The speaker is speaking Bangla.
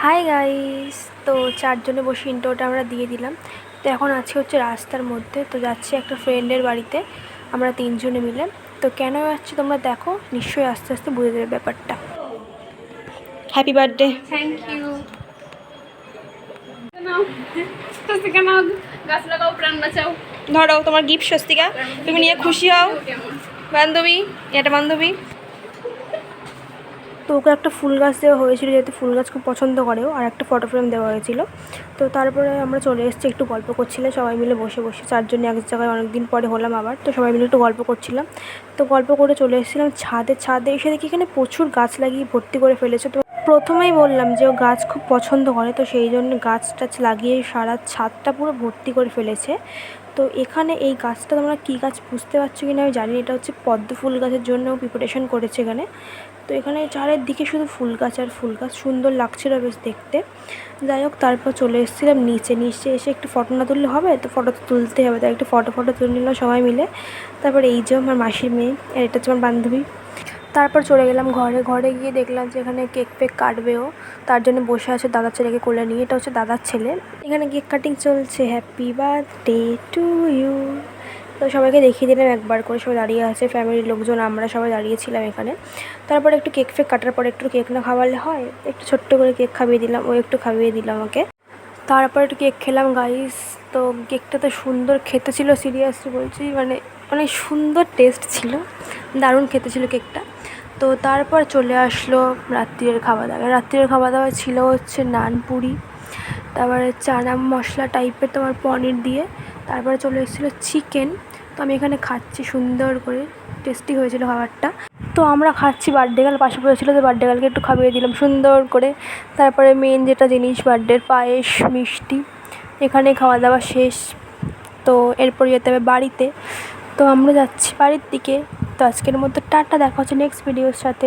Hi guys. তো চারজনে বসে ইন্ট্রোটা আমরা দিয়ে দিলাম। তো এখন আছি হচ্ছে রাস্তার মধ্যে, তো যাচ্ছি একটা ফ্রেন্ডের বাড়িতে আমরা তিনজনে মিলে। তো কেন যাচ্ছি তোমরা দেখো, নিশ্চয়ই আস্তে আস্তে বুঝে যাবে ব্যাপারটা। Happy birthday. Thank you. Swastika নাও, গাছ লাগাও, প্রাণ বাঁচাও। ধরো তোমার গিফট স্বস্তিকা, তুমি নিয়ে খুশি হও। বান্ধবী, এটা বান্ধবী। তো ওকে একটা ফুল গাছ দেওয়া হয়েছিল, যেহেতু ফুল গাছ খুব পছন্দ করেও, আর একটা ফটো ফ্রেম দেওয়া হয়েছিল। তো তারপরে আমরা চলে এসেছি, একটু গল্প করছিলাম সবাই মিলে বসে বসে, চারজনে এক জায়গায় অনেক দিন পরে হলাম আবার। তো সবাই মিলে একটু গল্প করছিলাম। তো গল্প করে চলে এসেছিলাম ছাদে এসে দেখি এখানে প্রচুর গাছ লাগিয়ে ভর্তি করে ফেলেছে। তো প্রথমেই বললাম যে ও গাছ খুব পছন্দ করে, তো সেই জন্য গাছ টাছ লাগিয়ে সারা ছাদটা পুরো ভর্তি করে ফেলেছে। তো এখানে এই গাছটা তোমরা কী গাছ বুঝতে পারছো কি না আমি জানি, এটা হচ্ছে পদ্ম ফুল গাছের জন্য প্রিপারেশন করেছে এখানে। তো এখানে চারিদিকে শুধু ফুল গাছ আর ফুল গাছ, সুন্দর লাগছিলো বেশ দেখতে। যাই হোক, তারপর চলে এসেছিলাম নিচে এসে একটু ফটো না তুললে হবে, তো ফটো তো তুলতেই হবে, তাই একটু ফটো তুলে নিলাম সবাই মিলে। তারপর এই যে আমার মাসির মেয়ে, আর এটা হচ্ছে আমার বান্ধবী। তারপর চলে গেলাম ঘরে গিয়ে দেখলাম যে এখানে কেক ফেক কাটবেও, তার জন্য বসে আছে দাদার ছেলেকে কোলে নিয়ে। এটা হচ্ছে দাদার ছেলে। এখানে কেক কাটিং চলছে, হ্যাপি বার্থডে টু ইউ। তো সবাইকে দেখিয়ে দিলাম একবার করে, সবাই দাঁড়িয়ে আছে, ফ্যামিলির লোকজন আমরা সবাই দাঁড়িয়েছিলাম এখানে। তারপরে একটু কেক ফেক কাটার পরে একটু কেক না খাওয়ালে হয়, একটু ছোট্ট করে কেক খাইয়ে দিলাম, ও একটু খাইয়ে দিল আমাকে। তারপর একটু কেক খেলাম গাইস। তো কেকটা তো সুন্দর খেতে ছিল, সিরিয়াসলি বলছি, মানে অনেক সুন্দর টেস্ট ছিল, দারুণ খেতে ছিল কেকটা। তো তারপর চলে আসলো রাত্রিরের খাওয়া দাওয়া ছিল হচ্ছে নান পুরি, তারপরে চানা মশলা টাইপের তোমার পনির দিয়ে, তারপরে চলে এসেছিলো চিকেন। তো আমি এখানে খাচ্ছি সুন্দর করে, টেস্টি হয়েছিল খাবারটা। তো আমরা খাচ্ছি, বার্থডে গার্ল পাশে পড়েছিলো, তো বার্থডে গার্লকে একটু খাইয়ে দিলাম সুন্দর করে। তারপরে মেন যেটা জিনিস বার্থডের পায়েস মিষ্টি, এখানে খাওয়া দাওয়া শেষ। তো এরপর যেতে হবে বাড়িতে। তো আমরা যাচ্ছি বাড়ির দিকে। তো আজকের মতো টাটা, দেখা হচ্ছে নেক্সট ভিডিওর সাথে।